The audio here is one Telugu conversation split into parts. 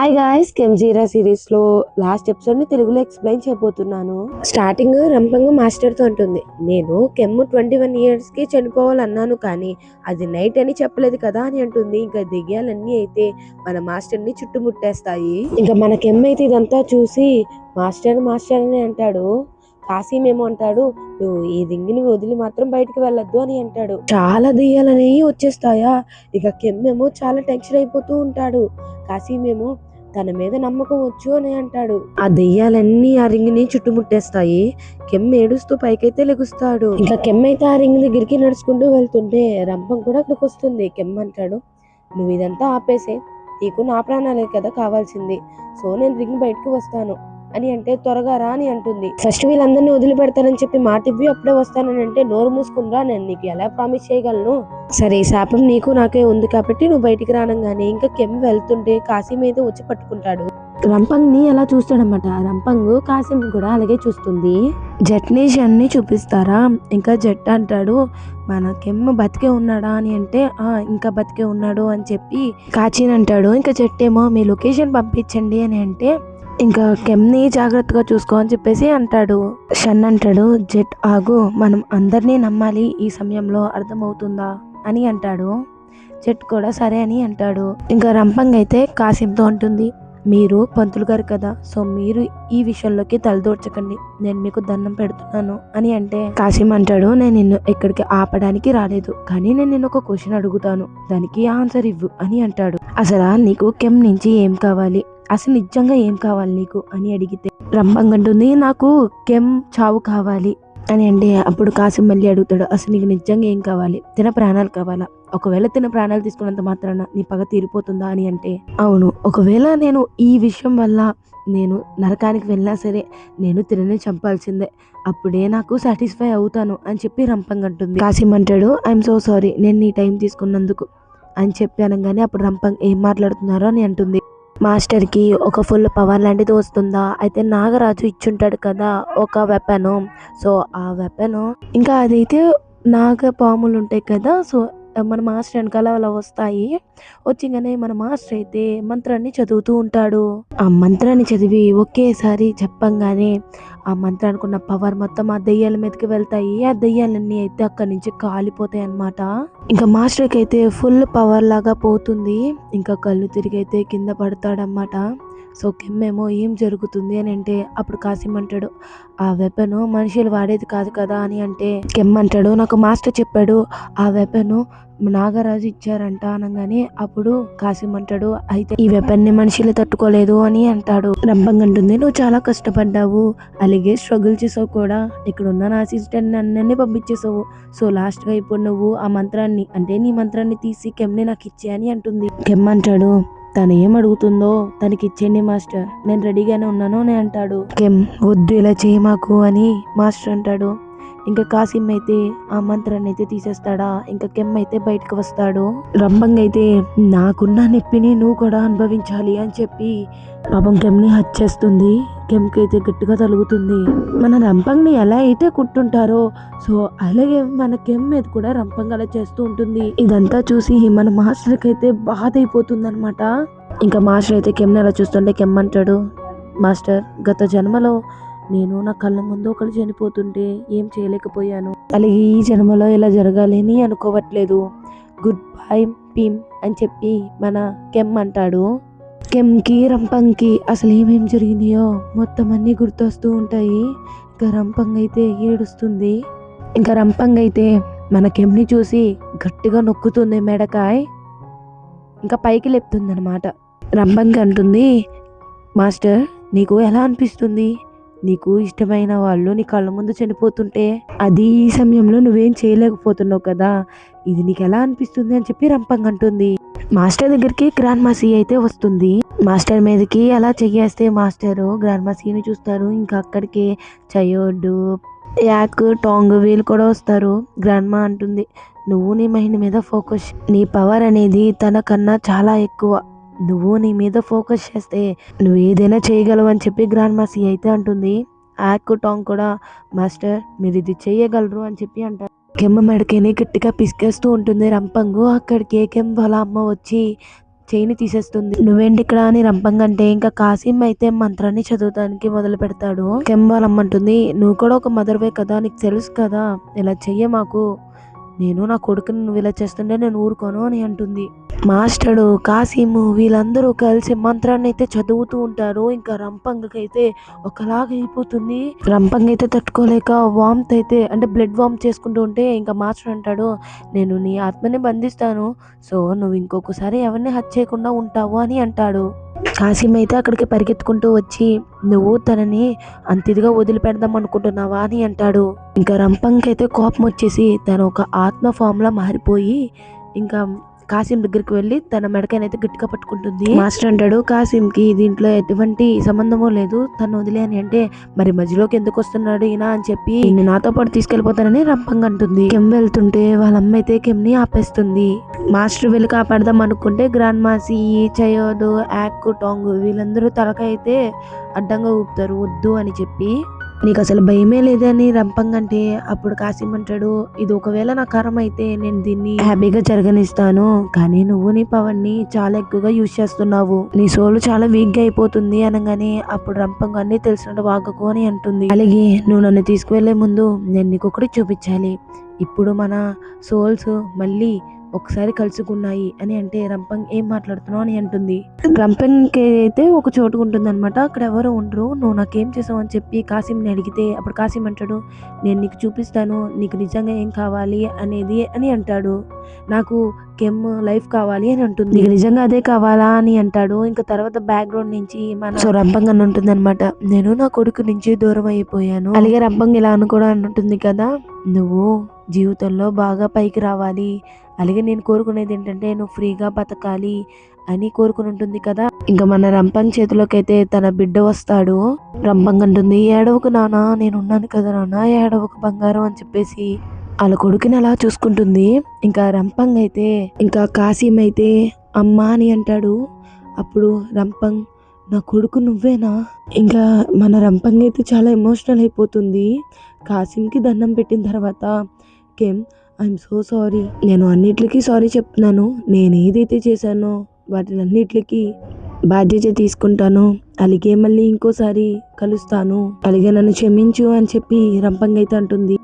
హాయ్ గాయ్స్, కెమ్జీరా సిరీస్ లో లాస్ట్ ఎపిసోడ్ ని తెలుగులో ఎక్స్ప్లెయిన్ చేయబోతున్నాను. స్టార్టింగ్ రంపంగు మాస్టర్ తో ఉంటుంది, నేను కెమ్ 21 years కి చనిపోవాలన్నాను కానీ అది నైట్ అని చెప్పలేదు కదా అని అంటుంది. ఇంకా దెయ్యాలన్నీ అయితే మన మాస్టర్ ని చుట్టుముట్టేస్తాయి. ఇంకా మన కెమ్ అయితే ఇదంతా చూసి మాస్టర్ మాస్టర్ అని అంటాడు. కాసిం ఏమో అంటాడు, నువ్వు ఈ రింగిని వదిలి మాత్రం బయటకు వెళ్ళొద్దు అని అంటాడు. చాలా దెయ్యాలనేవి వచ్చేస్తాయా. ఇక కెమ్ ఏమో చాలా టెన్షన్ అయిపోతూ ఉంటాడు. కాసిం ఏమో తన మీద నమ్మకం వచ్చు అని అంటాడు. ఆ దెయ్యాలన్నీ ఆ రింగ్ ని చుట్టుముట్టేస్తాయి. కెమ్ ఏడుస్తూ పైకైతే లెగుస్తాడు. ఇంకా కెమ్ అయితే ఆ రింగ్ దగ్గరికి నడుచుకుంటూ వెళ్తుంటే రంపం కూడా అక్కడికి వస్తుంది. కెమ్ అంటాడు, నువ్వు ఇదంతా ఆపేసే, నీకు నా ప్రాణాలే కదా కావాల్సింది, సో నేను రింగ్ బయటకు వస్తాను అని అంటే త్వరగా రా అని అంటుంది. ఫస్ట్ వీళ్ళందరినీ వదిలిపెడతానని చెప్పి మాట ఇవ్వి అప్పుడే వస్తానని అంటే నోరు మూసుకుందా, నేను నీకు ఎలా ప్రామిస్ చేయగలను. సరే, శాపం నీకు నాకే ఉంది కాబట్టి నువ్వు బయటికి రానంగానే ఇంకా కెమ్ వెళ్తుంటే కాసిం అయితే వచ్చి పట్టుకుంటాడు. రంపంగ్ ని అలా చూస్తాడనమాట. రంపంగ్ కాసిం కూడా అలాగే చూస్తుంది. జట్ని షన్ని చూపిస్తారా? ఇంకా జట్ అంటాడు, మన కెమ్ బతికే ఉన్నాడా అని అంటే ఇంకా బతికే ఉన్నాడు అని చెప్పి కాచిన్ అంటాడు. ఇంకా జట్ ఏమో మీ లొకేషన్ పంపించండి అని అంటే ఇంకా కెమ్ ని జాగ్రత్తగా చూసుకో అని చెప్పేసి అంటాడు. షన్ అంటాడు, జెట్ ఆగు, మనం అందరినీ నమ్మాలి ఈ సమయంలో, అర్థమవుతుందా అని అంటాడు. జెట్ కూడా సరే అని అంటాడు. ఇంకా రంపంగ్ అయితే కాసింతో అంటుంది, మీరు పంతులు గారు కదా, సో మీరు ఈ విషయంలోకి తలదూర్చకండి, నేను మీకు దండం పెడుతున్నాను అని అంటే కాసిం అంటాడు, నేను నిన్ను ఎక్కడికి ఆపడానికి రాలేదు, కానీ నేను నిన్ను ఒక క్వశ్చన్ అడుగుతాను, దానికి ఆన్సర్ ఇవ్వు అని అంటాడు. అసలు నీకు కెమ్ నుంచి ఏం కావాలి, అసలు నిజంగా ఏం కావాలి నీకు అని అడిగితే రంపంగ్ అంటుంది, నాకు కెమ్ చావు కావాలి అని అంటే అప్పుడు కాసిం మళ్ళీ అడుగుతాడు, అసలు నీకు నిజంగా ఏం కావాలి, తిన ప్రాణాలు కావాలా, ఒకవేళ తిన ప్రాణాలు తీసుకున్నంత మాత్రాన నీ పగ తీరిపోతుందా అని అంటే అవును, ఒకవేళ నేను ఈ విషయం వల్ల నేను నరకానికి వెళ్ళినా సరే నేను తినని చంపాల్సిందే, అప్పుడే నాకు సాటిస్ఫై అవుతాను అని చెప్పి రంపంగ్ అంటుంది. కాసిం అంటాడు, ఐఎమ్ సో సారీ నేను నీ టైం తీసుకున్నందుకు అని చెప్పి అనగానే అప్పుడు రంపంగ్ ఏం మాట్లాడుతున్నారో అని అంటుంది. మాస్టర్ కి ఒక ఫుల్ పవర్ లాంటిది వస్తుందా, అయితే నాగరాజు ఇచ్చుంటాడు కదా ఒక వెపను, సో ఆ వెపను ఇంకా అదైతే నాగ పాములు ఉంటాయి కదా, సో మన మాస్టర్ వెనకాల అలా వస్తాయి. వచ్చిగానే మన మాస్టర్ అయితే మంత్రాన్ని చదువుతూ ఉంటాడు. ఆ మంత్రాన్ని చదివి ఒకేసారి చెప్పంగానే ఆ మంత్రానికి ఉన్న పవర్ మొత్తం ఆ దెయ్యాల మీదకి వెళ్తాయి. ఆ దెయ్యాలన్నీ అయితే అక్కడి నుంచి కాలిపోతాయి అన్నమాట. ఇంకా మాస్టర్కి అయితే ఫుల్ పవర్ లాగా పోతుంది. ఇంకా కళ్ళు తిరిగి అయితే కింద పడతాడన్నమాట. సో కెమ్ ఏమో ఏం జరుగుతుంది అని అంటే అప్పుడు కాసిం అంటాడు, ఆ వెపను మనుషులు వాడేది కాదు కదా అని అంటే కెమ్ అంటాడు, నాకు మాస్టర్ చెప్పాడు ఆ వెపను నాగరాజు ఇచ్చారంట అనగానే అప్పుడు కాసిం అంటాడు, అయితే ఈ వెపన్ ని మనుషులు తట్టుకోలేదు అని అంటాడు. రంపంగ్ అంటుంది, నువ్వు చాలా కష్టపడ్డావు, అలాగే స్ట్రగుల్ చేసావు కూడా, ఇక్కడ ఉన్న నా అసిస్టెంట్ అన్నీ పంపించేసావు, సో లాస్ట్ గా ఇప్పుడు నువ్వు ఆ మంత్రాన్ని అంటే నీ మంత్రాన్ని తీసి కెమ్ ని నాకు ఇచ్చే అని అంటుంది. కెమ్ అంటాడు, తను ఏం అడుగుతుందో తనకి ఇచ్చేయండి మాస్టర్, నేను రెడీగానే ఉన్నాను అని అంటాడు. కెమ్ వద్దు ఇలా చేయమాకు అని మాస్టర్ అంటాడు. ఇంకా కాసిం అయితే ఆ మంత్రాన్ని అయితే తీసేస్తాడా. ఇంకా కెమ్ అయితే బయటకు వస్తాడు. రంపంగ్ అయితే నాకున్న నొప్పిని నువ్వు కూడా అనుభవించాలి అని చెప్పి పాపం కెమ్ ని హత్య చేస్తుంది. కెమ్ కి అయితే గట్టిగా తలుగుతుంది. మన రంపంగ్ ని ఎలా అయితే కుట్టుంటారో సో అలాగే మన కెమ్ మీద కూడా రంపంగ్ అలా చేస్తూ ఉంటుంది. ఇదంతా చూసి మన మాస్టర్ కి అయితే బాధ అయిపోతుంది అనమాట. ఇంకా మాస్టర్ అయితే కెమ్ ని అలా చూస్తుంటే కెమ్ అంటాడు, మాస్టర్ గత జన్మలో నేను నా కళ్ళ ముందు ఒకరు చనిపోతుంటే ఏం చేయలేకపోయాను, అలాగే ఈ జన్మలో ఇలా జరగాలి అని అనుకోవట్లేదు, గుడ్ బై పిమ్ అని చెప్పి మన కెమ్ అంటాడు. కెమ్ కి రంపంగ్ కి అసలు ఏమేం జరిగినాయో మొత్తం అన్ని గుర్తొస్తూ ఉంటాయి. ఇంకా రంపంగ్ అయితే ఏడుస్తుంది. ఇంకా రంపంగ్ అయితే మన కెమ్ ని చూసి గట్టిగా నొక్కుతుంది మెడకాయ్, ఇంకా పైకి లేపుతుంది అనమాట. రంపంగ్ అంటుంది, మాస్టర్ నీకు ఎలా అనిపిస్తుంది, నీకు ఇష్టమైన వాళ్ళు నీ కళ్ళ ముందు చనిపోతుంటే అది ఈ సమయంలో నువ్వేం చేయలేకపోతున్నావు కదా, ఇది నీకు ఎలా అనిపిస్తుంది అని చెప్పి రంపంగ్ అంటుంది. మాస్టర్ దగ్గరికి గ్రాండ్ మాసీ అయితే వస్తుంది. మాస్టర్ మీదకి అలా చెయ్యేస్తే మాస్టర్ గ్రాండ్ మాసీని చూస్తారు. ఇంకా అక్కడికి చయోడు యాక్ టాంగ్ వీళ్ళు కూడా వస్తారు. గ్రాండ్ మా అంటుంది, నువ్వు నీ మహిళ మీద ఫోకస్, నీ పవర్ అనేది తన కన్నా చాలా ఎక్కువ, నువ్వు నీ మీద ఫోకస్ చేస్తే నువ్వు ఏదైనా చేయగలవు అని చెప్పి గ్రాండ్ మాసీ అయితే అంటుంది. యాక్ టాంగ్ కూడా మాస్టర్ మీరు ఇది చేయగలరు అని చెప్పి అంటారు. కెమ్ మెడకేని గట్టిగా పిసికేస్తూ ఉంటుంది రంపంగు. అక్కడికి కెమ్ వాళ్ళ అమ్మ వచ్చి చేయిని తీసేస్తుంది. నువ్వేంటి ఇక్కడ అని రంపంగ్ అంటే ఇంకా కాసిం అయితే మంత్రాన్ని చదవడానికి మొదలు పెడతాడు. కెమ్ వాళ్ళమ్మంటుంది, నువ్వు కూడా ఒక మదర్వే కదా, నీకు తెలుసు కదా, ఇలా చెయ్య మాకు, నేను నా కొడుకుని నువ్వు ఇలా చేస్తుంటే నేను ఊరుకోను అని అంటుంది. మాస్టరు కాసిము వీళ్ళందరూ కలిసి మంత్రాన్ని అయితే చదువుతూ ఉంటారు. ఇంకా రంపంగ్ అయితే ఒకలాగా అయిపోతుంది. రంపంగ్ అయితే తట్టుకోలేక వామ్త్ అయితే అంటే బ్లడ్ వామ్ చేసుకుంటూ ఉంటే ఇంకా మాస్టర్ అంటాడు, నేను నీ ఆత్మని బంధిస్తాను, సో నువ్వు ఇంకొకసారి ఎవరిని హత్య చేయకుండా ఉంటావు అని అంటాడు. కాసిం అయితే అక్కడికి పరిగెత్తుకుంటూ వచ్చి, నువ్వు తనని అంత ఇదిగా వదిలిపెడదాం అనుకుంటున్నావా అని అంటాడు. ఇంకా రంపంకి అయితే కోపం వచ్చేసి తను ఒక ఆత్మ ఫామ్ లా మారిపోయి ఇంకా కాసిం దగ్గరికి వెళ్ళి తన మెడకైనైతే గట్టిగా పట్టుకుంటుంది. మాస్టర్ అంటాడు కాసిం కి దీంట్లో ఎటువంటి సంబంధమూ లేదు, తను వదిలే అని అంటే, మరి మధ్యలోకి ఎందుకు వస్తున్నాడు ఈయన అని చెప్పి నేను నాతో పాటు తీసుకెళ్లిపోతానని రంపంగ్ అంటుంది. కెమ్ వెళ్తుంటే వాళ్ళ అమ్మ అయితే కెమ్ ని ఆపేస్తుంది. మాస్టర్ వెళ్ళి కాపాడదాం అనుకుంటే గ్రాండ్ మాసి, చయోడు, యాక్, టాంగ్ వీళ్ళందరూ తలకాయ అయితే అడ్డంగా ఊపుతారు వద్దు అని చెప్పి. నీకు అసలు భయమే లేదని రంపంగ్ అంటే అప్పుడు కాసిం అంటాడు, ఇది ఒకవేళ నా కరం అయితే నేను దీన్ని హ్యాపీగా జరగనిస్తాను, కానీ నువ్వు నీ పవర్ ని చాలా ఎక్కువగా యూజ్ చేస్తున్నావు, నీ సోల్ చాలా వీక్ గా అయిపోతుంది అనగానే అప్పుడు రంపంగ్ అన్ని తెలిసినట్టు వాగకు అని అంటుంది. అలాగే నువ్వు నన్ను తీసుకువెళ్లే ముందు నేను నీకు ఒకటి చూపించాలి, ఇప్పుడు మన సోల్స్ మళ్ళీ ఒకసారి కలుసుకున్నాయి అని అంటే రంపంగ్ ఏం మాట్లాడుతున్నావు అని అంటుంది. రంపంగ్ అయితే ఒక చోటు ఉంటుంది అనమాట, అక్కడ ఎవరు ఉండరు. నువ్వు నాకేం చేసావు అని చెప్పి కాసిం ని అడిగితే అప్పుడు కాసిం అంటాడు, నేను నీకు చూపిస్తాను నీకు నిజంగా ఏం కావాలి అనేది అని అంటాడు. నాకు కెమ్ లైఫ్ కావాలి అని అంటుంది. నీకు నిజంగా అదే కావాలా అని అంటాడు. ఇంకా తర్వాత బ్యాక్గ్రౌండ్ నుంచి మన రంపంగ్ అని ఉంటుంది అనమాట, నేను నా కొడుకు నుంచి దూరం అయిపోయాను. అలాగే రంపంగ్ ఇలా అనుకోవడం ఉంటుంది కదా, నువ్వు జీవితంలో బాగా పైకి రావాలి, అలాగే నేను కోరుకునేది ఏంటంటే నువ్వు ఫ్రీగా బతకాలి అని కోరుకుని ఉంటుంది కదా. ఇంకా మన రంపంగ్ చేతిలోకి అయితే తన బిడ్డ వస్తాడు. రంపంగ్ అంటుంది, ఏడవకు నాన్న, నేను ఉన్నాను కదా నాన్న, ఏడవకు బంగారం అని చెప్పేసి వాళ్ళ కొడుకుని అలా చూసుకుంటుంది. ఇంకా రంపంగ్ అయితే ఇంకా కాసిం అయితే అమ్మా అని అంటాడు. అప్పుడు రంపంగ్, నా కొడుకు నువ్వేనా? ఇంకా మన రంపంగ్ అయితే చాలా ఎమోషనల్ అయిపోతుంది. కాసింకి దండం పెట్టిన తర్వాత కెమ్, ఐఎమ్ సో సారీ, నేను అన్నిటికీ సారీ చెప్తున్నాను, నేను ఏదైతే చేశానో వాటినన్నిటికీ బాధ్యత తీసుకుంటాను, అలాగే మళ్ళీ ఇంకోసారి కలుస్తాను, అలాగే నన్ను క్షమించు అని చెప్పి రంపంగ్ అయితే అంటుంది.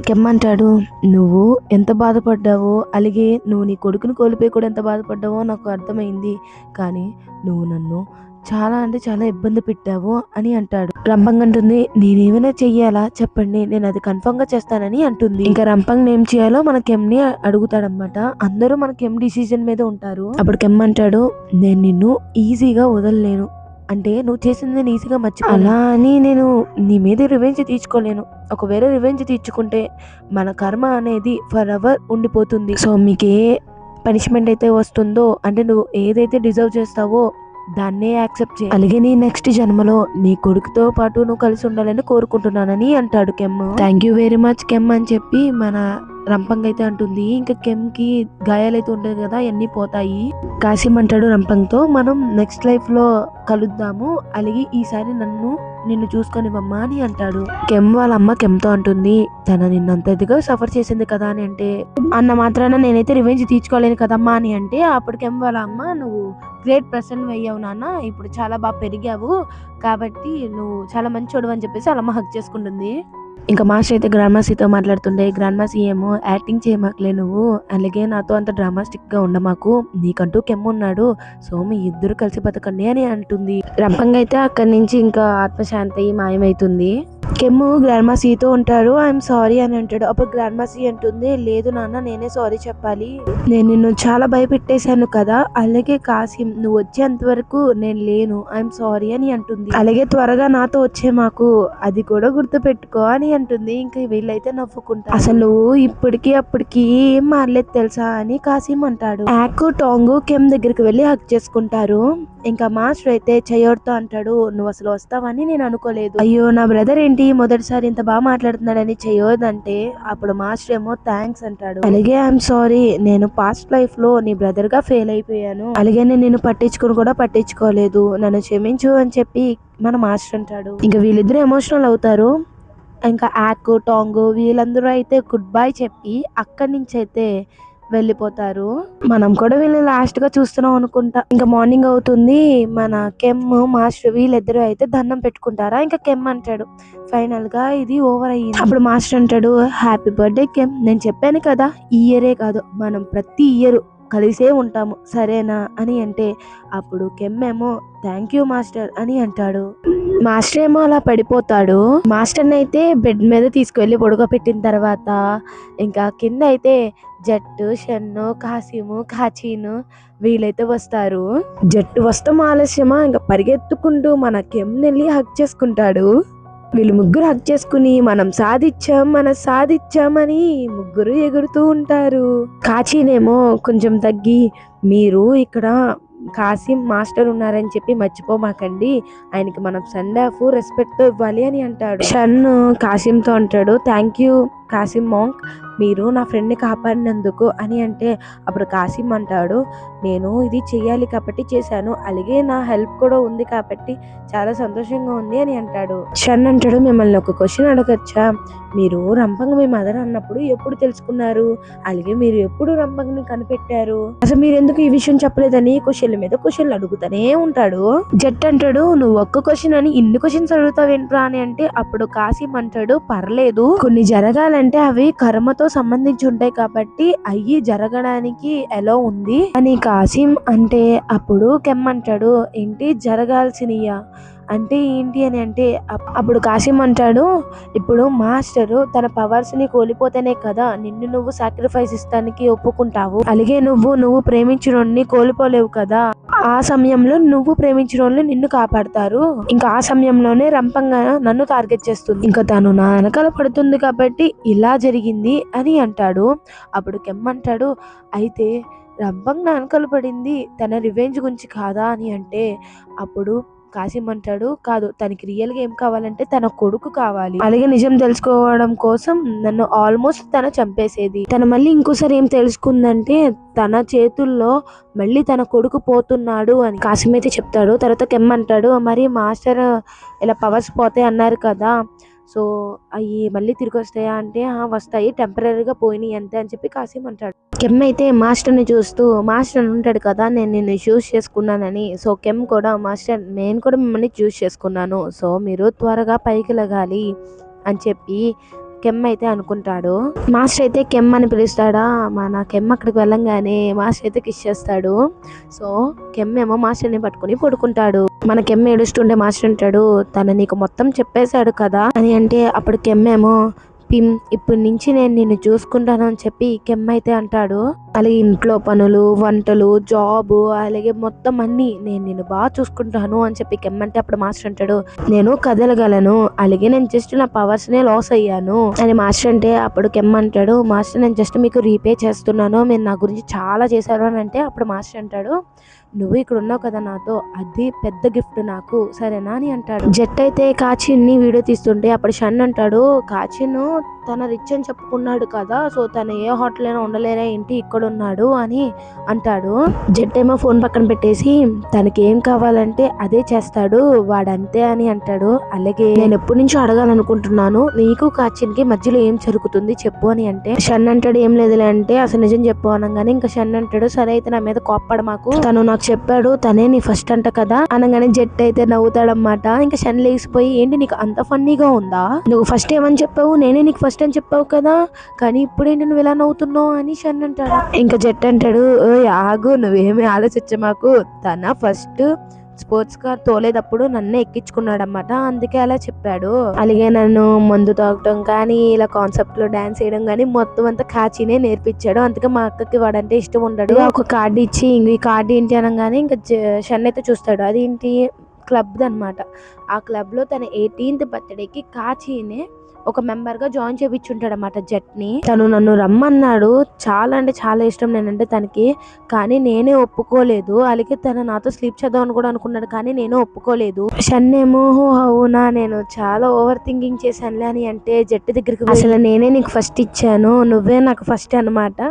కెమ్ అంటాడు, నువ్వు ఎంత బాధపడ్డావో అలాగే నువ్వు నీ కొడుకుని కోల్పోయి కూడా ఎంత బాధపడ్డావో నాకు అర్థమైంది, కానీ నువ్వు నన్ను చాలా అంటే చాలా ఇబ్బంది పెట్టావు అని అంటాడు. రంపంగ్ అంటుంది, నేనేమైనా చెయ్యాలా చెప్పండి, నేను అది కన్ఫర్మ్ గా చేస్తానని అంటుంది. ఇంకా రంపంగ్ ఏం చేయాలో మన కెమ్ ని అడుగుతాడనమాట. అందరూ మన కెమ్ డిసిజన్ మీద ఉంటారు. అప్పుడు కెమ్ అంటాడు, నేను నిన్ను ఈజీగా వదలలేను, అంటే నువ్వు చేసింది నేను ఈజీగా మర్చిపో, అలా అని నేను నీ మీద రివెంజ్ తీర్చుకోలేను, ఒకవేళ రివెంజ్ తీర్చుకుంటే మన కర్మ అనేది ఫర్ ఎవర్ ఉండిపోతుంది, సో మీకు ఏ పనిష్మెంట్ అయితే వస్తుందో అంటే నువ్వు ఏదైతే డిజర్వ్ చేస్తావో దాన్నే యాక్సెప్ట్ చేయి, అలాగే నీ నెక్స్ట్ జన్మలో నీ కొడుకుతో పాటు నువ్వు కలిసి ఉండాలని కోరుకుంటున్నానని అంటాడు కెమ్. థ్యాంక్ యూ వెరీ మచ్ కెమ్ అని చెప్పి మన రంపంగ్ అయితే అంటుంది. ఇంకా కెమ్ కి గాయాలైతే ఉంటాయి కదా, అన్నీ పోతాయి. కాసిం అంటాడు రంపంగ్ తో, మనం నెక్స్ట్ లైఫ్ లో కలుద్దాము, అలాగే ఈసారి నిన్ను చూసుకొనివ్వమ్మా అని అంటాడు. కెమ్ వాళ్ళ అమ్మ కెమ్ తో అంటుంది, తన నిన్నంత ఇదిగా సఫర్ చేసింది కదా అని అంటే, అన్న మాత్రాన నేనైతే రివెంజ్ తీర్చుకోలేను కదమ్మా అని అంటే, అప్పుడు కెమ్ వాళ్ళ అమ్మ, నువ్వు గ్రేట్ పర్సన్ అయ్యావు నాన్న, ఇప్పుడు చాలా బాగా పెరిగావు కాబట్టి నువ్వు చాలా మంచోడు అని చెప్పేసి వాళ్ళ అమ్మ హక్ చేసుకుంటుంది. ఇంకా మాస్టర్ అయితే గ్రాండ్ మాసీతో మాట్లాడుతుండే, గ్రాండ్ మాసీ ఏమో యాక్టింగ్ చేయమాకలే నువ్వు, అలాగే నాతో అంత డ్రామాస్టిక్ గా ఉండమాకు, నీకంటూ కెమ్ ఉన్నాడు, సో మీ ఇద్దరు కలిసి బతకండి అని అంటుంది. రంపంగ్ అయితే అక్కడి నుంచి ఇంకా ఆత్మశాంతి మాయమైతుంది. కెమ్ గ్రాండ్ మాసీతో ఉంటాడు. ఐఎమ్ సారీ అని అంటాడు. అప్పుడు గ్రాండ్ మాసీ అంటుంది, లేదు నాన్న నేనే సారీ చెప్పాలి, నేను నిన్ను చాలా భయపెట్టేశాను కదా, అలాగే కాసిం నువ్వు వచ్చేంత వరకు నేను లేను, ఐఎమ్ సారీ అని అంటుంది. అలాగే త్వరగా నాతో వచ్చే మాకు, అది కూడా గుర్తు పెట్టుకో అని అంటుంది. ఇంకా వీళ్ళైతే నవ్వుకుంటారు. అసలు నువ్వు ఇప్పటికి అప్పటికి ఏం మారలేదు తెలుసా అని కాసిం అంటాడు. యాక్, టాంగ్ కెమ్ దగ్గరికి వెళ్ళి హక్ చేసుకుంటారు. ఇంకా మాస్టర్ అయితే చయోడ్తో అంటాడు, నువ్వు అసలు వస్తావని నేను అనుకోలేదు, అయ్యో నా బ్రదర్ ఏంటి మొదటిసారి ఇంత బాగా మాట్లాడుతున్నాడని చేయొద్దంటే అప్పుడు మాస్టర్ ఏమో థ్యాంక్స్ అంటాడు. అలాగే ఐఎమ్ సారీ, నేను పాస్ట్ లైఫ్ లో నీ బ్రదర్ గా ఫెయిల్ అయిపోయాను, అలాగే నేను నిన్ను పట్టించుకుని కూడా పట్టించుకోలేదు, నన్ను క్షమించు అని చెప్పి మన మాస్టర్ అంటాడు. ఇంకా వీళ్ళిద్దరు ఎమోషనల్ అవుతారు. ఇంకా యాక్, టాంగ్ వీళ్ళందరూ అయితే గుడ్ బై చెప్పి అక్కడి నుంచి అయితే వెళ్ళిపోతారు. మనం కూడా వీళ్ళని లాస్ట్ గా చూస్తున్నాం అనుకుంటా. ఇంకా మార్నింగ్ అవుతుంది. మన కెమ్ మాస్టర్ వీళ్ళిద్దరూ అయితే దండం పెట్టుకుంటారా. ఇంకా కెమ్ అంటాడు ఫైనల్ గా ఇది ఓవర్ అయ్యింది. అప్పుడు మాస్టర్ అంటాడు హ్యాపీ బర్త్డే కెమ్, నేను చెప్పాను కదా ఈ ఇయరే కాదు మనం ప్రతి ఇయర్ కలిసే ఉంటాము సరేనా అని అంటే అప్పుడు కెమ్ ఏమో థ్యాంక్ యూ మాస్టర్ అని అంటాడు. మాస్టర్ ఏమో అలా పడిపోతాడు. మాస్టర్ని అయితే బెడ్ మీద తీసుకువెళ్ళి పడుకోబెట్టిన తర్వాత ఇంకా కింద అయితే జట్టు, షన్ను, కాసిము, కాచీను వీళ్ళైతే వస్తారు. జట్టు వస్తాం ఆలస్యమా ఇంకా పరిగెత్తుకుంటూ మన కెమ్ని హక్ చేసుకుంటాడు. వీళ్ళు ముగ్గురు హక్ చేసుకుని మనం సాధించామని ముగ్గురు ఎగురుతూ ఉంటారు. కాచీనేమో కొంచెం తగ్గి మీరు ఇక్కడ కాసిం మాస్టర్ ఉన్నారని చెప్పి మర్చిపోమాకండి, ఆయనకి మనం సెండ్ ఆఫ్ రెస్పెక్ట్ తో ఇవ్వాలి అని అంటాడు. షన్ కాసిం తో అంటాడు థ్యాంక్ యూ కాసిం మాంక్, మీరు నా ఫ్రెండ్ని కాపాడినందుకు అని అంటే అప్పుడు కాసిం అంటాడు నేను ఇది చెయ్యాలి కాబట్టి చేశాను, అలాగే నా హెల్ప్ కూడా ఉంది కాబట్టి చాలా సంతోషంగా ఉంది అని అంటాడు. షన్ అంటాడు మిమ్మల్ని ఒక క్వశ్చన్ అడగచ్చా, మీరు రంపంగ్ మీ మదర్ అన్నప్పుడు ఎప్పుడు తెలుసుకున్నారు, అలాగే మీరు ఎప్పుడు రంపంగ్ని కనిపెట్టారు, అసలు మీరు ఎందుకు ఈ విషయం చెప్పలేదని క్వశ్చన్ల మీద క్వశ్చన్లు అడుగుతూనే ఉంటాడు. జట్ అంటాడు నువ్వు ఒక్క క్వశ్చన్ అని ఇన్ని క్వశ్చన్స్ అడుగుతావేంట్రా అని అంటే అప్పుడు కాసిం అంటాడు పర్లేదు, కొన్ని జరగాలంటే అవి కర్మతో సంబంధించి ఉంటాయి కాబట్టి అయ్యి జరగడానికి ఎలా ఉంది అని కాసిం అంటే అప్పుడు కెమ్ అంటాడు ఏంటి జరగాల్సినయా అంటే ఏంటి అని అంటే అప్పుడు కాసిం అంటాడు ఇప్పుడు మాస్టరు తన పవర్స్ ని కోల్పోతేనే కదా నిన్ను నువ్వు సాక్రిఫైస్ ఇస్తానికి ఒప్పుకుంటావు, అలాగే నువ్వు ప్రేమించిన కోల్పోలేవు కదా, ఆ సమయంలో నువ్వు ప్రేమించిన వాళ్ళు నిన్ను కాపాడతారు, ఇంకా ఆ సమయంలోనే రంపంగా నన్ను టార్గెట్ చేస్తుంది, ఇంకా తను నా వెనకాల పడుతుంది కాబట్టి ఇలా జరిగింది అని అంటాడు. అప్పుడు కెమ్ అంటాడు అయితే రంపంగ్ నా వెనకాల పడింది తన రివెంజ్ గురించి కాదా అని అంటే అప్పుడు కాసిం అంటాడు కాదు, తనకి రియల్ గా ఏం కావాలంటే తన కొడుకు కావాలి, అలాగే నిజం తెలుసుకోవడం కోసం నన్ను ఆల్మోస్ట్ తన చంపేసేది, తన మళ్ళీ ఇంకోసారి ఏం తెలుసుకుందంటే తన చేతుల్లో మళ్ళీ తన కొడుకు పోతున్నాడు అని కాసిం అయితే చెప్తాడు. తర్వాత కెమ్ అంటాడు మరి మాస్టర్ ఇలా పవర్స్ పోతాయి అన్నారు కదా, సో అవి మళ్ళీ తిరిగి వస్తాయా అంటే వస్తాయి, టెంపరీగా పోయినాయి అంతే అని చెప్పి కాసిం అంటాడు. కెమ్ అయితే మాస్టర్ని చూస్తూ మాస్టర్ ఉంటాడు కదా నేను నిన్ను చూస్ చేసుకున్నానని, సో కెమ్ కూడా మాస్టర్ నేను కూడా మిమ్మల్ని చూస్ చేసుకున్నాను, సో మీరు త్వరగా పైకి లగాలి అని చెప్పి కెమ్ అయితే అనుకుంటాడు. మాస్టర్ అయితే కెమ్ అని పిలుస్తాడా, మన కెమ్ అక్కడికి వెళ్ళంగానే మాస్టర్ అయితే కిస్ చేస్తాడు. సో కెమ్ ఏమో మాస్టర్ని పట్టుకుని పడుకుంటాడు. మన కెమ్ ఏడుస్తుంటే మాస్టర్ అంటాడు తను నీకు మొత్తం చెప్పేశాడు కదా అని అంటే అప్పుడు కెమ్ ఏమో పిమ్ ఇప్పటి నుంచి నేను నిన్ను చూసుకుంటాను అని చెప్పి కెమ్ అయితే అంటాడు. అలాగే ఇంట్లో పనులు, వంటలు, జాబ్, అలాగే మొత్తం అన్ని నేను నిన్ను బాగా చూసుకుంటాను అని చెప్పి కెమ్ అంటే అప్పుడు మాస్టర్ అంటాడు నేను కదలగలను, అలాగే నేను జస్ట్ నా పవర్స్ నే లాస్ అయ్యాను అని మాస్టర్ అంటే అప్పుడు కెమ్ అంటాడు మాస్టర్ నేను జస్ట్ మీకు రీపే చేస్తున్నాను, మీరు నా గురించి చాలా చేశారు అని అంటే అప్పుడు మాస్టర్ అంటాడు నువ్వు ఇక్కడ ఉన్నావు కదా నాతో, అది పెద్ద గిఫ్ట్ నాకు సరేనా అని అంటాడు. జట్ అయితే కాచిన్ని వీడియో తీస్తుంటే అప్పుడు షన్ అంటాడు కాచిన్ తన రిచ్ అని చెప్పుకున్నాడు కదా, సో తను ఏ హోటల్ అయినా ఉండలేరా ఏంటి ఇక్కడ ఉన్నాడు అని అంటాడు. జట్ ఏమో ఫోన్ పక్కన పెట్టేసి తనకి ఏం కావాలంటే అదే చేస్తాడు వాడంతే అని అంటాడు. అలాగే నేను ఎప్పటి నుంచో అడగాలనుకుంటున్నాను నీకు కాచిన్ కి మధ్యలో ఏం జరుగుతుంది చెప్పు అని అంటే షన్ అంటాడు ఏం లేదులే అంటే అసలు నిజం చెప్పు అనగానే ఇంకా షన్ అంటాడు సరే అయితే నా మీద కోప్పడ మాకు, తను నాకు చెప్పాడు తనే నీ ఫస్ట్ అంట కదా అనగానే జట్ అయితే నవ్వుతాడన్నమాట. ఇంకా షన్ లేసిపోయి ఏంటి నీకు అంత ఫన్నీగా ఉందా, నువ్వు ఫస్ట్ ఏమని చెప్పావు నేనే నీకు ఫస్ట్ అని చెప్పావు కదా కానీ ఇప్పుడేంటి నువ్వు ఇలా నవ్వుతున్నావు అని షన్ అంటాడు. ఇంకా జట్ అంటాడు ఆగు నువ్వేమీ ఆలోచించ మాకు, తన ఫస్ట్ స్పోర్ట్స్ కార్ తోలేటప్పుడు నన్ను ఎక్కించుకున్నాడు అన్నమాట అందుకే అలా చెప్పాడు, అలాగే నన్ను మందు తాగటం కానీ ఇలా కాన్సెప్ట్ లో డాన్స్ చేయడం కానీ మొత్తం అంతా కాచినే నేర్పించాడు, అందుకే మా అక్కకి వాడంటే ఇష్టం ఉండడు, ఒక కార్డు ఇచ్చి ఈ కార్డు ఏంటి అనగానే ఇంకా షన్ అయితే చూస్తాడు అదేంటి క్లబ్ అనమాట, ఆ క్లబ్ లో తన 18th బర్త్డేకి కాచినే ఒక మెంబర్ గా జాయిన్ చేయించుంటాడు అన్నమాట జట్ ని. తను నన్ను రమ్మన్నాడు చాలా అంటే చాలా ఇష్టం నేనంటే తనకి, కానీ నేనే ఒప్పుకోలేదు, అలాగే తను నాతో స్లీప్ చేద్దామని కూడా అనుకున్నాడు కానీ నేను ఒప్పుకోలేదు. షన్ ఏమో అవునా నేను చాలా ఓవర్ థింకింగ్ చేశానులే అని అంటే జట్టు దగ్గరికి అసలు నేనే నీకు ఫస్ట్ ఇచ్చాను నువ్వే నాకు ఫస్ట్ అనమాట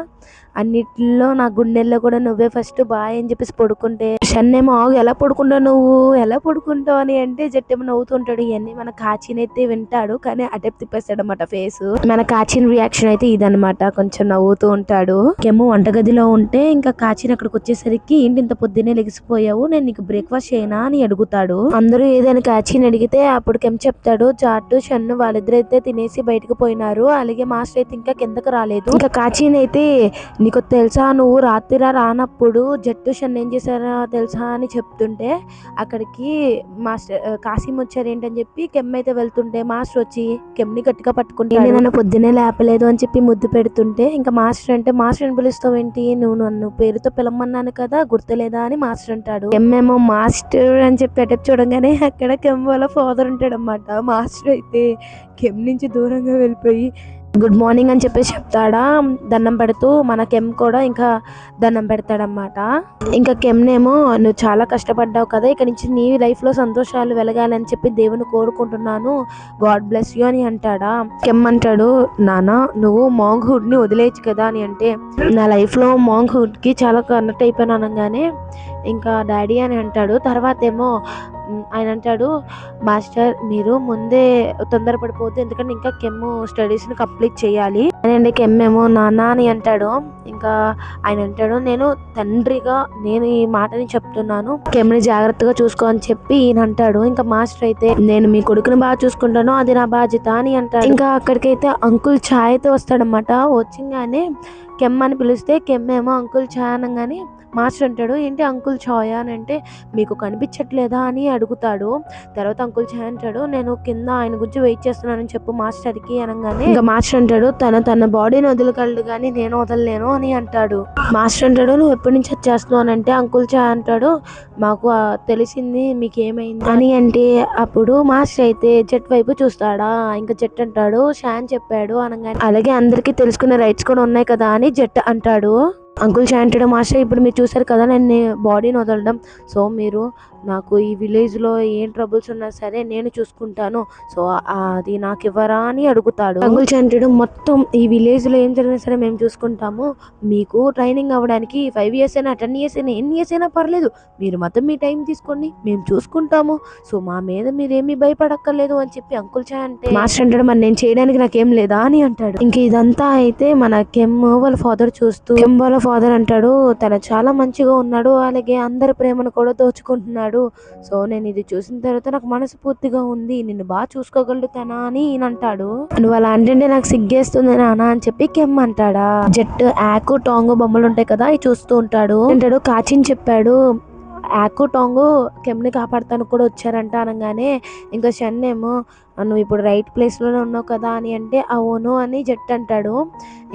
అన్నిట్లో నా గుండెల్లో కూడా నువ్వే ఫస్ట్ బాయ్ అని చెప్పేసి పడుకుంటే షన్నేమో ఆగు ఎలా పడుకుంటావు నువ్వు ఎలా పడుకుంటావు అని అంటే జట్టేమో నవ్వుతుంటాడు. ఇవన్నీ మన కాచిన్ అయితే వింటాడు కానీ అటెప్ తిప్పేస్తాడు అనమాట ఫేస్. మన కాచిన్ రియాక్షన్ అయితే ఇదనమాట, కొంచెం నవ్వుతూ ఉంటాడు. కెమ్ము వంటగదిలో ఉంటే ఇంకా కాచిన్ అక్కడికి వచ్చేసరికి ఏంటి ఇంత పొద్దున్నే లెగిసిపోయావు, నేను నీకు బ్రేక్ఫాస్ట్ చేయనా అని అడుగుతాడు. అందరూ ఏదైనా కాచిన్ అడిగితే అప్పుడు కెమ్ చెప్తాడు చాటు షన్ను వాళ్ళిద్దరైతే తినేసి బయటకు పోయినారు, అలాగే మాస్టర్ అయితే ఇంకా కిందకు రాలేదు. ఇంకా కాచిన్ అయితే నీకు తెలుసా నువ్వు రాత్రి రానప్పుడు జట్టు షన్ ఏం చేశారా తెలుసా అని చెప్తుంటే అక్కడికి మాస్టర్ కాసిం వచ్చారు ఏంటని చెప్పి కెమ్ అయితే వెళ్తుంటే మాస్టర్ వచ్చి కెమ్ని గట్టిగా పట్టుకుంటే నన్ను పొద్దునే లేపలేదు అని చెప్పి ముద్దు పెడుతుంటే ఇంకా మాస్టర్ అంటే మాస్టర్ అని పిలుస్తావు ఏంటి, నువ్వు నన్ను పేరుతో పిలవమన్నాను కదా గుర్తులేదా అని మాస్టర్ అంటాడు. కెమ్ ఏమో మాస్టర్ అని చెప్పి అటెప్ చూడంగానే అక్కడ కెమ్ వాళ్ళ ఫాదర్ ఉంటాడు అన్నమాట. మాస్టర్ అయితే కెమ్ నుంచి దూరంగా వెళ్ళిపోయి గుడ్ మార్నింగ్ అని చెప్పేసి చెప్తాడా దండం పెడుతూ. మన కెమ్ కూడా ఇంకా దండం పెడతాడనమాట. ఇంకా కెమ్నేమో నువ్వు చాలా కష్టపడ్డావు కదా, ఇక నుంచి నీ లైఫ్లో సంతోషాలు వెలగాలని చెప్పి దేవుని కోరుకుంటున్నాను, గాడ్ బ్లెస్ యూ అని అంటాడా. కెమ్ అంటాడు నాన్న నువ్వు మాంగ్హుడ్ని వదిలేయచ్చు కదా అని అంటే నా లైఫ్లో మాంగ్హుడ్కి చాలా కనెక్ట్ అయిపోయాను అనగానే ఇంకా డాడీ అని అంటాడు. తర్వాత ఏమో ఆయన అంటాడు మాస్టర్ మీరు ముందే తొందరపడిపోతే ఎందుకంటే ఇంకా కెమ్ స్టడీస్ని కంప్లీట్ చేయాలి అని కెమ్ ఏమో నాన్న అని అంటాడు. ఇంకా ఆయన అంటాడు నేను తండ్రిగా నేను ఈ మాటని చెప్తున్నాను, కెమ్ని జాగ్రత్తగా చూసుకో అని చెప్పి ఈయన అంటాడు. ఇంకా మాస్టర్ అయితే నేను మీ కొడుకుని బాగా చూసుకుంటాను అది నా బాధ్యత అని అంటాడు. ఇంకా అక్కడికైతే అంకుల్ ఛాయ్ అయితే వస్తాడనమాట. వచ్చంగానే కెమ్ అని పిలిస్తే కెమ్ ఏమో అంకుల్ ఛాయ్ అనగానే మాస్టర్ అంటాడు ఏంటి అంకుల్ ఛాయ్ అని అంటే మీకు కనిపించట్లేదా అని అడుగుతాడు. తర్వాత అంకుల్ ఛాయ్ అంటాడు నేను కింద ఆయన గురించి వెయిట్ చేస్తున్నానని చెప్పు మాస్టర్కి అనగానే ఇంకా మాస్టర్ అంటాడు తన బాడీని వదలగలడు కానీ నేను వదలలేను అని అంటాడు. మాస్టర్ అంటాడు నువ్వు ఎప్పటి నుంచి వచ్చేస్తున్నావు అని అంటే అంకుల్ ఛాయ్ అంటాడు మాకు తెలిసింది మీకు ఏమైంది అని అంటే అప్పుడు మాస్టర్ అయితే జట్ వైపు చూస్తాడా. ఇంకా జట్ అంటాడు షాన్ చెప్పాడు అనగానే అలాగే అందరికీ తెలుసుకునే రైట్స్ కూడా ఉన్నాయి కదా అని జట్ అంటాడు. అంకుల్ ఛాయ్ అంటాడు మాస్టర్ ఇప్పుడు మీరు చూసారు కదా నేను బాడీని వదలడం, సో మీరు నాకు ఈ విలేజ్లో ఏం ట్రబుల్స్ ఉన్నా సరే నేను చూసుకుంటాను, సో అది నాకు ఇవ్వరా అని అడుగుతాడు. అంకుల్ ఛాయ్ అంటాడు మొత్తం ఈ విలేజ్లో ఏం జరిగినా సరే మేము చూసుకుంటాము, మీకు ట్రైనింగ్ అవ్వడానికి 5 years అయినా 10 years అయినా ఎన్ని ఇయర్స్ అయినా పర్లేదు, మీరు మొత్తం మీ టైం తీసుకోండి మేము చూసుకుంటాము, సో మా మీద మీరేమీ భయపడక్కర్లేదు అని చెప్పి అంకుల్ ఛాయ్ అంటే మాస్టర్ అంటాడు మరి నేను చేయడానికి నాకేం లేదా అని అంటాడు. ఇంక ఇదంతా అయితే మన కెమ్ వాళ్ళ ఫాదర్ చూస్తూ కెమ్ వాళ్ళ ఫాదర్ అంటాడు తను చాలా మంచిగా ఉన్నాడు అలాగే అందరి ప్రేమను కూడా దోచుకుంటున్నాడు, సో నేను ఇది చూసిన తర్వాత నాకు మనసు పూర్తిగా ఉంది, నిన్ను బాగా చూసుకోగలుగుతానా అని ఈయన అంటాడు. నువ్వు అలా అంటే నాకు సిగ్గేస్తుంది నాన్న అని చెప్పి కెమ్ అంటాడా. జట్ ఆకు టాంగు బొమ్మలు ఉంటాయి కదా అవి చూస్తూ ఉంటాడు. కాచిన్ చెప్పాడు ఆకు టాంగు కెమ్ని కాపాడుతాను కూడా వచ్చారంట అనగానే ఇంకా షన్ ఏమో నువ్వు ఇప్పుడు రైట్ ప్లేస్లోనే ఉన్నావు కదా అని అంటే అవును అని జట్ అంటాడు.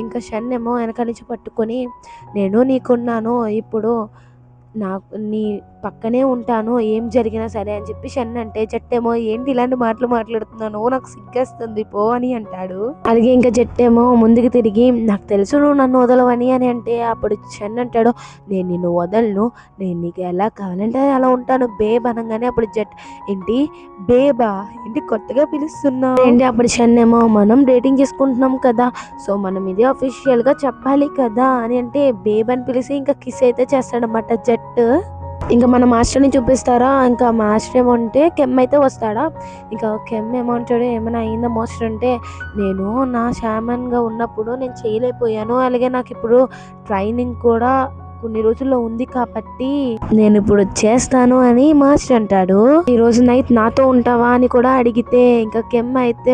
ఇంకా షన్ ఏమో వెనక నుంచి పట్టుకొని నేను నీకున్నాను ఇప్పుడు నాకు నీ పక్కనే ఉంటాను ఏం జరిగినా సరే అని చెప్పి షన్ అంటే జట్టేమో ఏంటి ఇలాంటి మాటలు మాట్లాడుతున్నాను నాకు సిగ్గేస్తుంది పో అని అంటాడు. అలాగే ఇంకా జట్టేమో ముందుకు తిరిగి నాకు తెలుసు నువ్వు నన్ను వదలవని అని అంటే అప్పుడు షన్ అంటాడు నేను నిన్ను వదలను, నేను నీకు ఎలా కావాలంటే అలా ఉంటాను బేబ్ అనగానే అప్పుడు జట్ ఏంటి బేబా ఏంటి కొత్తగా పిలుస్తున్నావు ఏంటి, అప్పుడు షన్ ఏమో మనం డేటింగ్ చేసుకుంటున్నాం కదా సో మనం ఇది అఫీషియల్గా చెప్పాలి కదా అని అంటే బేబ్ అని పిలిచి ఇంకా కిస్ అయితే చేస్తాడన్నమాట జట్. ఇంకా మన మాస్టర్ని చూపిస్తారా, ఇంకా మాస్టర్ ఏమంటే కెమ్ అయితే వస్తాడా. ఇంకా కెమ్ ఏమంటాడు ఏమైనా అయిందా మాస్టర్ అంటే నేను నా షామన్గా ఉన్నప్పుడు నేను చేయలేకపోయాను అలాగే నాకు ఇప్పుడు ట్రైనింగ్ కూడా కొన్ని రోజుల్లో ఉంది కాబట్టి నేను ఇప్పుడు చేస్తాను అని మాస్టర్ అంటాడు. ఈ రోజు నైట్ నాతో ఉంటావా అని కూడా అడిగితే ఇంకా కెమ్ అయితే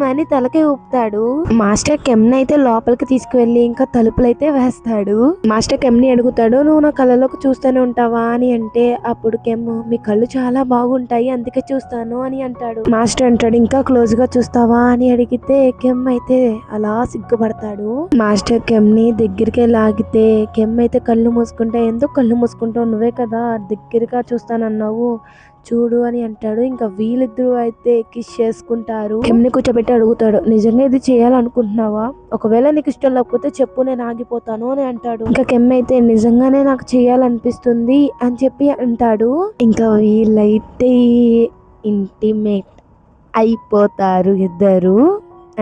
అని తలకే ఊపుతాడు. మాస్టర్ కెమ్ అయితే లోపలికి తీసుకువెళ్ళి ఇంకా తలుపులు అయితే వేస్తాడు. మాస్టర్ కెమ్ ని అడుగుతాడు నువ్వు నా కళ్ళలోకి చూస్తూనే ఉంటావా అని అంటే అప్పుడు కెమ్ మీ కళ్ళు చాలా బాగుంటాయి అందుకే చూస్తాను అని అంటాడు. మాస్టర్ అంటాడు ఇంకా క్లోజ్ గా చూస్తావా అని అడిగితే కెమ్ అయితే అలా సిగ్గుపడతాడు. మాస్టర్ కెమ్ ని దగ్గరికి లాగితే కెమ్ అయితే కళ్ళు మూసుకుంటే ఎందుకు కళ్ళు మూసుకుంటావు నువ్వే కదా దగ్గరగా చూస్తానన్నావు చూడు అని అంటాడు. ఇంకా వీళ్ళిద్దరూ అయితే కిస్ చేసుకుంటారు. కెమ్ని కూర్చోబెట్టి అడుగుతాడు నిజంగా ఇది చేయాలనుకుంటున్నావా, ఒకవేళ నీకు ఇష్టం లేకపోతే చెప్పు నేను ఆగిపోతాను అని అంటాడు. ఇంకా కెమ్ అయితే నిజంగానే నాకు చేయాలనిపిస్తుంది అని చెప్పి అంటాడు. ఇంకా వీళ్ళైతే ఇంటిమేట్ అయిపోతారు ఇద్దరు.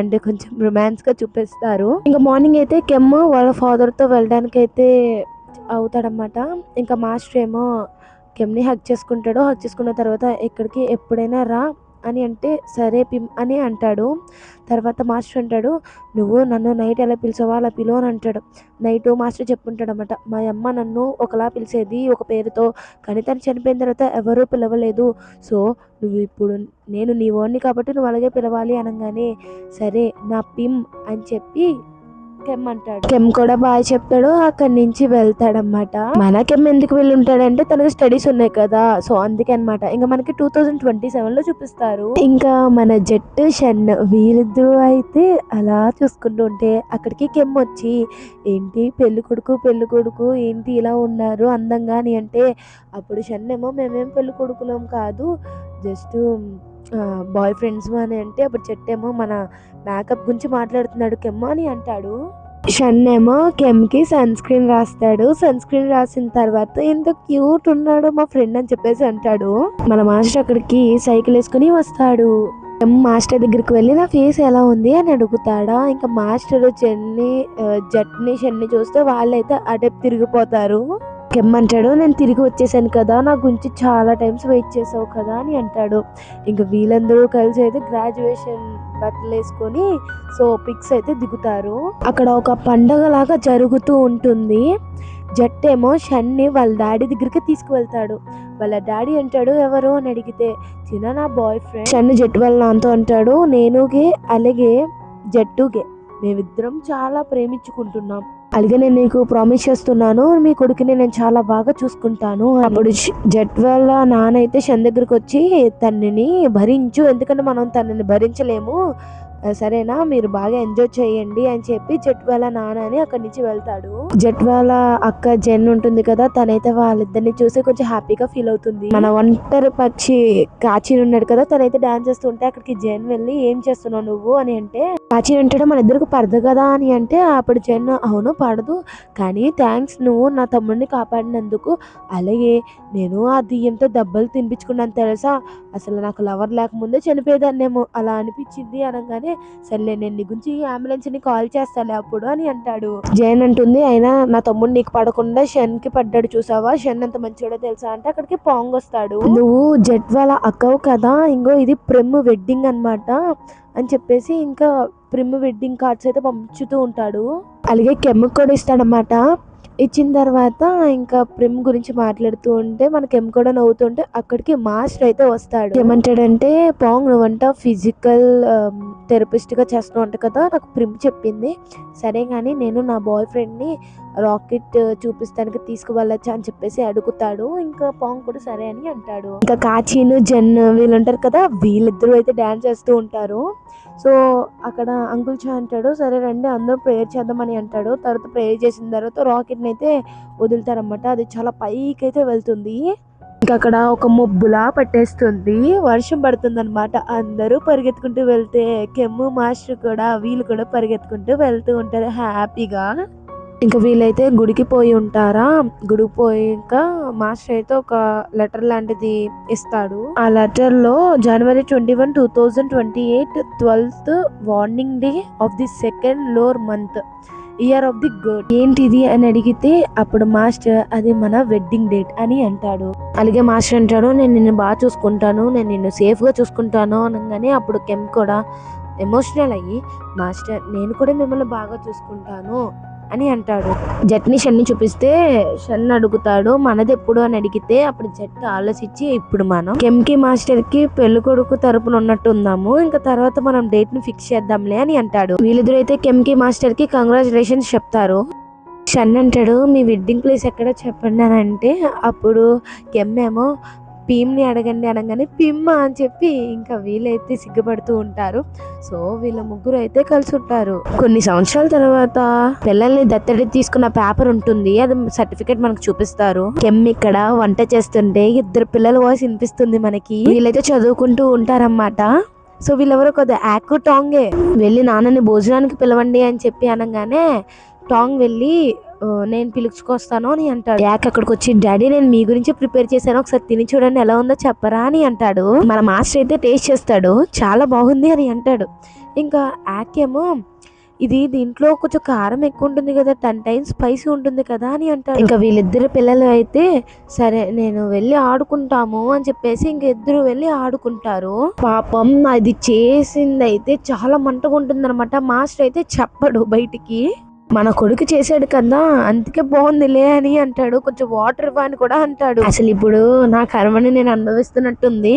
అంటే కొంచెం రొమాన్స్ గా చూపిస్తారు. ఇంకా మార్నింగ్ అయితే కెమ్ వాళ్ళ ఫాదర్ తో వెళ్ళడానికి అయితే అవుతాడనమాట. ఇంకా మాస్టర్ ఏమో కెమ్ని హగ్ చేసుకుంటాడు. హగ్ చేసుకున్న తర్వాత ఎక్కడికి ఎప్పుడైనా రా అని అంటే సరే పిమ్ అని అంటాడు. తర్వాత మాస్టర్ అంటాడు, నువ్వు నన్ను నైట్ ఎలా పిలిచావో అలా పిలువు అని అంటాడు. నైట్ మాస్టర్ చెప్పుంటాడు అనమాట, మా అమ్మ నన్ను ఒకలా పిలిచేది ఒక పేరుతో, కానీ తను చనిపోయిన తర్వాత ఎవరూ పిలవలేదు. సో నువ్వు ఇప్పుడు నేను నీ ఓన్ని కాబట్టి నువ్వు అలాగే పిలవాలి అనగానే సరే నా పిమ్ అని చెప్పి కెమ్ అంటాడు. కెమ్ కూడా బాగా చెప్తాడు. అక్కడి నుంచి వెళ్తాడనమాట. మన కెమ్ ఎందుకు వెళ్ళి ఉంటాడంటే తనకి స్టడీస్ ఉన్నాయి కదా, సో అందుకే అనమాట. ఇంకా మనకి 2027 లో చూపిస్తారు. ఇంకా మన జట్టు షన్ వీళ్ళిద్దరూ అయితే అలా చూసుకుంటూ ఉంటే అక్కడికి కెమ్ వచ్చి ఏంటి పెళ్లి కొడుకు ఏంటి ఇలా ఉన్నారు అందంగా అని అంటే, అప్పుడు షన్ ఏమో మేమేం పెళ్లి కొడుకులం కాదు, జస్ట్ బాయ్ ఫ్రెండ్స్ అని అంటే, అప్పుడు చెట్టేమో మన మేకప్ గురించి మాట్లాడుతున్నాడు కెమ్ అని అంటాడు. షన్ ఏమో కెమ్కి సన్ స్క్రీన్ రాస్తాడు. సన్ స్క్రీన్ రాసిన తర్వాత ఎంత క్యూట్ ఉన్నాడు మా ఫ్రెండ్ అని చెప్పేసి అంటాడు. మన మాస్టర్ అక్కడికి సైకిల్ వేసుకుని వస్తాడు. కెమ్ మాస్టర్ దగ్గరికి వెళ్ళి నా ఫేస్ ఎలా ఉంది అని అడుగుతాడా. ఇంకా మాస్టర్ జట్ని షన్ని చూస్తే వాళ్ళైతే అటెప్ తిరిగిపోతారు. కెమ్ అంటాడు, నేను తిరిగి వచ్చేసాను కదా, నా గురించి చాలా టైమ్స్ వెయిట్ చేసావు కదా అని అంటాడు. ఇంకా వీళ్ళందరూ కలిసి అయితే గ్రాడ్యుయేషన్ బట్టలు వేసుకొని సో పిక్స్ అయితే దిగుతారు. అక్కడ ఒక పండగ లాగా జరుగుతూ ఉంటుంది. జట్ ఏమో షన్ని వాళ్ళ డాడీ దగ్గరికి తీసుకువెళ్తాడు. వాళ్ళ డాడీ అంటాడు ఎవరు అని అడిగితే చిన్న నా బాయ్ ఫ్రెండ్. షన్ జట్ వాళ్ళ నాన్నతో అంటాడు, నేనుగే అలాగే జట్టుగే మేమిద్దరం చాలా ప్రేమించుకుంటున్నాం, అలాగే నేను నీకు ప్రామిస్ చేస్తున్నాను మీ కొడుకుని నేను చాలా బాగా చూసుకుంటాను. అప్పుడు జట్ వాళ్ళ నాన్న అయితే షన్ దగ్గరకు వచ్చి తనని భరించు, ఎందుకంటే మనం తనని భరించలేము, సరేనా మీరు బాగా ఎంజాయ్ చేయండి అని చెప్పి జట్ వాళ్ళ నాన్న అని అక్కడి నుంచి వెళ్తాడు. జట్ వాళ్ళ అక్క జెన్ ఉంటుంది కదా, తనైతే వాళ్ళిద్దరిని చూసి కొంచెం హ్యాపీగా ఫీల్ అవుతుంది. మన ఒంటరి పక్షి కాచి ఉన్నాడు కదా, తనైతే డాన్స్ చేస్తుంటే అక్కడికి జెన్ వెళ్ళి ఏం చేస్తున్నావు నువ్వు అని అంటే, కాచి అంటాడు మన ఇద్దరికి పడదు కదా అని అంటే, అప్పుడు జెన్ అవును పడదు, కానీ థ్యాంక్స్ నువ్వు నా తమ్ముడిని కాపాడినందుకు, అలాగే నేను ఆ దెయ్యంతో దెబ్బలు తినిపించుకున్నాను తెలుసా, అసలు నాకు లవర్ లేకముందే చనిపోయేదాన్నేమో అలా అనిపించింది అనగానే సర్లే నేను నీ గురించి అంబులెన్స్ ని కాల్ చేస్తాలే అప్పుడు అని అంటాడు. జైన్ అంటుంది, అయినా నా తమ్ముడు నీకు పడకుండా షన్ కి పడ్డాడు చూసావా, షన్ ఎంత మంచివాడో తెలుసా అంటే అక్కడికి పాంగ్ వస్తాడు. నువ్వు జట్ వాళ్ళ అక్కవు కదా, ఇంకో ఇది ప్రెమ్ వెడ్డింగ్ అన్నమాట అని చెప్పేసి ఇంకా ప్రిమ్ వెడ్డింగ్ కార్డ్స్ అయితే పంచుతూ ఉంటాడు. అలాగే కెమ్ కూడా ఇస్తాడనమాట. ఇచ్చిన తర్వాత ఇంకా ప్రిమ్ గురించి మాట్లాడుతూ ఉంటే మన కెమ్ కూడా నవ్వుతుంటే అక్కడికి మాస్టర్ అయితే వస్తాడు. ఏమంటాడంటే పాంగ్ నువ్వంట ఫిజికల్ థెరపిస్ట్ గా చేస్తున్నావు అంట కదా, నాకు ప్రిమ్ చెప్పింది, సరే కానీ నేను నా బాయ్ ఫ్రెండ్ ని రాకెట్ చూపిస్తానికి తీసుకువెళ్ళొచ్చా అని చెప్పేసి అడుగుతాడు. ఇంకా పాంగ్ కూడా సరే అని అంటాడు. ఇంకా కాచీను జెన్ వీళ్ళు ఉంటారు కదా, వీళ్ళిద్దరూ అయితే డాన్స్ చేస్తూ ఉంటారు. సో అక్కడ అంకుల్ చా అంటాడు సరే రండి అందరూ ప్రేయర్ చేద్దామని అంటాడు. తర్వాత ప్రేయర్ చేసిన తర్వాత రాకెట్ని అయితే వదులుతారన్నమాట. అది చాలా పైకి అయితే వెళ్తుంది. ఇంకా అక్కడ ఒక మబ్బులా పట్టేస్తుంది, వర్షం పడుతుంది అనమాట. అందరూ పరిగెత్తుకుంటూ వెళ్తే కెమ్ము మాస్టర్ కూడా వీళ్ళు కూడా పరిగెత్తుకుంటూ వెళ్తూ ఉంటారు హ్యాపీగా. ఇంకా వీళ్ళైతే గుడికి పోయి ఉంటారా, గుడికి పోయాక మాస్టర్ అయితే ఒక లెటర్ లాంటిది ఇస్తాడు. ఆ లెటర్ లో January 21, 2028 12th warning day of the second lower month year of the girt ఏంటిది అని అడిగితే అప్పుడు మాస్టర్ అది మన వెడ్డింగ్ డేట్ అని అంటాడు. అలాగే మాస్టర్ అంటాడు నేను నిన్ను బాగా చూసుకుంటాను, నేను నిన్ను సేఫ్ గా చూసుకుంటాను అనగానే అప్పుడు కెమ్ కూడా ఎమోషనల్ అయ్యి మాస్టర్ నేను కూడా మిమ్మల్ని బాగా చూసుకుంటాను అని అంటాడు. జట్ని షన్ని చూపిస్తే షన్ అడుగుతాడు మనది ఎప్పుడు అని అడిగితే అప్పుడు జట్ ఆలోచించి ఇప్పుడు మనం కెమ్ కి మాస్టర్ కి పెళ్లి కొడుకు తరపున ఉన్నట్టు ఉందాము, ఇంకా తర్వాత మనం డేట్ ని ఫిక్స్ చేద్దాంలే అని అంటాడు. వీళ్ళిద్దరు అయితే కెమ్ కి మాస్టర్ కి కంగ్రాచులేషన్స్ చెప్తారు. షన్ అంటాడు మీ వెడ్డింగ్ ప్లేస్ ఎక్కడ చెప్పండి అని అంటే అప్పుడు కెమ్ ఏమో పీమ్ని అడగండి అనగానే పిమ్మ అని చెప్పి ఇంకా వీళ్ళైతే సిగ్గుపడుతూ ఉంటారు. సో వీళ్ళ ముగ్గురు అయితే కలిసి ఉంటారు. కొన్ని సంవత్సరాల తర్వాత పిల్లల్ని దత్తడి తీసుకున్న పేపర్ ఉంటుంది, అది సర్టిఫికేట్ మనకు చూపిస్తారు. కెమ్ ఇక్కడ వంట చేస్తుంటే ఇద్దరు పిల్లల వాయిస్ వినిపిస్తుంది మనకి. వీళ్ళైతే చదువుకుంటూ ఉంటారన్నమాట. సో వీళ్ళెవరో కొద్దిగా యాక్ టాంగే వెళ్ళి నాన్నని భోజనానికి పిలవండి అని చెప్పి అనగానే టాంగ్ వెళ్ళి నేను పిలుచుకొస్తాను అని అంటాడు. యాక్ అక్కడికి వచ్చి డాడీ నేను మీ గురించి ప్రిపేర్ చేశాను, ఒకసారి తిని చూడండి ఎలా ఉందో చెప్పరా అని అంటాడు. మన మాస్టర్ అయితే టేస్ట్ చేస్తాడు, చాలా బాగుంది అని అంటాడు. ఇంకా యాక్ ఏమో ఇది దీంట్లో కొంచెం కారం ఎక్కువ ఉంటుంది కదా, 10 times స్పైసీ ఉంటుంది కదా అని అంటాడు. ఇంకా వీళ్ళిద్దరు పిల్లలు అయితే సరే నేను వెళ్ళి ఆడుకుంటాము అని చెప్పేసి ఇంక ఇద్దరు వెళ్ళి ఆడుకుంటారు. పాపం అది చేసింది అయితే చాలా మంటగా ఉంటుంది అనమాట. మాస్టర్ అయితే చెప్పడు బయటికి, మన కొడుకు చేసాడు కదా అందుకే బాగుందిలే అని అంటాడు. కొంచెం వాటర్ ఇవ్వని కూడా అంటాడు. అసలు ఇప్పుడు నా కర్మని నేను అనుభవిస్తున్నట్టుంది.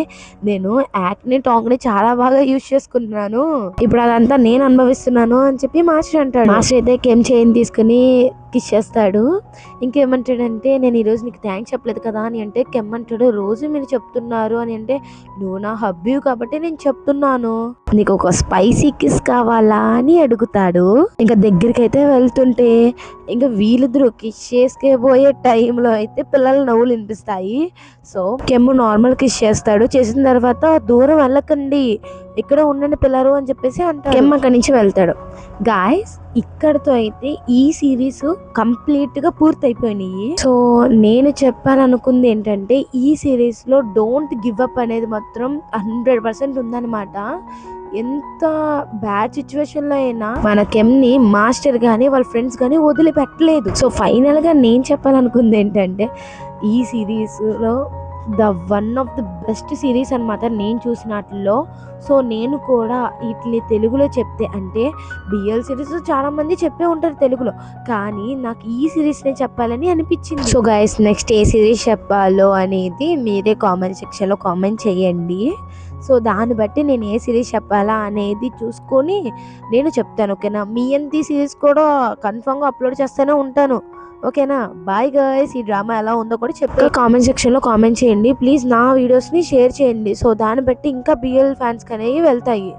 నేను యాక్ని టాంగ్ని చాలా బాగా యూజ్ చేసుకుంటున్నాను, ఇప్పుడు అదంతా నేను అనుభవిస్తున్నాను అని చెప్పి మాస్టర్ అంటాడు. మాస్టర్ అయితే కెమ్ చైన్ తీసుకుని కిస్ చేస్తాడు. ఇంకేమంటాడంటే నేను ఈరోజు నీకు థ్యాంక్స్ చెప్పలేదు కదా అని అంటే కెమ్ అంటాడు రోజు మీరు చెప్తున్నారు అని అంటే నువ్వు నా హబ్బీ కాబట్టి నేను చెప్తున్నాను, నీకు ఒక స్పైసీ కిస్ కావాలా అని అడుగుతాడు. ఇంకా దగ్గరికి అయితే వెళ్తుంటే ఇంకా వీళ్ళిద్దరు కిస్ చేసుకుపోయే టైంలో అయితే పిల్లల నవ్వులు వినిపిస్తాయి. సో కెమ్ నార్మల్ కిస్ చేస్తాడు. చేసిన తర్వాత దూరం వెళ్ళకండి ఇక్కడ ఉండండి పిల్లలు అని చెప్పేసి అంటాడు. కెమ్ అక్కడి నుంచి వెళ్తాడు. గాయస్ ఇక్కడతో అయితే ఈ సిరీస్ కంప్లీట్ గా పూర్తయిపోయినాయి. సో నేను చెప్పాలనుకుంది ఏంటంటే ఈ సిరీస్ లో డోంట్ గివ్ అప్ అనేది మాత్రం 100% ఉందన్నమాట. ఎంత బ్యాడ్ సిచ్యువేషన్ లో అయినా మన కెమ్ ని మాస్టర్ గానీ వాళ్ళ ఫ్రెండ్స్ గానీ వదిలిపెట్టలేదు. సో ఫైనల్ గా నేను చెప్పాలనుకుంది ఏంటంటే ఈ సిరీస్ లో one of the best series అనమాట నేను చూసినట్లో. సో నేను కూడా వీటిని తెలుగులో చెప్తే అంటే బిఎల్ సిరీస్ చాలా మంది చెప్పే ఉంటారు తెలుగులో, కానీ నాకు ఈ సిరీస్నే చెప్పాలని అనిపించింది. సో గైస్ నెక్స్ట్ ఏ సిరీస్ చెప్పాలో అనేది మీరే కామెంట్ సెక్షన్లో కామెంట్ చేయండి. సో దాన్ని బట్టి నేను ఏ సిరీస్ చెప్పాలా అనేది చూసుకొని నేను చెప్తాను, ఓకేనా. మీ అంత సిరీస్ కూడా కన్ఫామ్గా అప్లోడ్ చేస్తూనే ఉంటాను, ఓకేనా. బాయ్ గైస్, ఈ డ్రామా ఎలా ఉందో కూడా చెప్తే కామెంట్ సెక్షన్లో కామెంట్ చేయండి ప్లీజ్. నా వీడియోస్ని షేర్ చేయండి, సో దాన్ని బట్టి ఇంకా బిఎల్ ఫ్యాన్స్కి అనేవి వెళ్తాయి.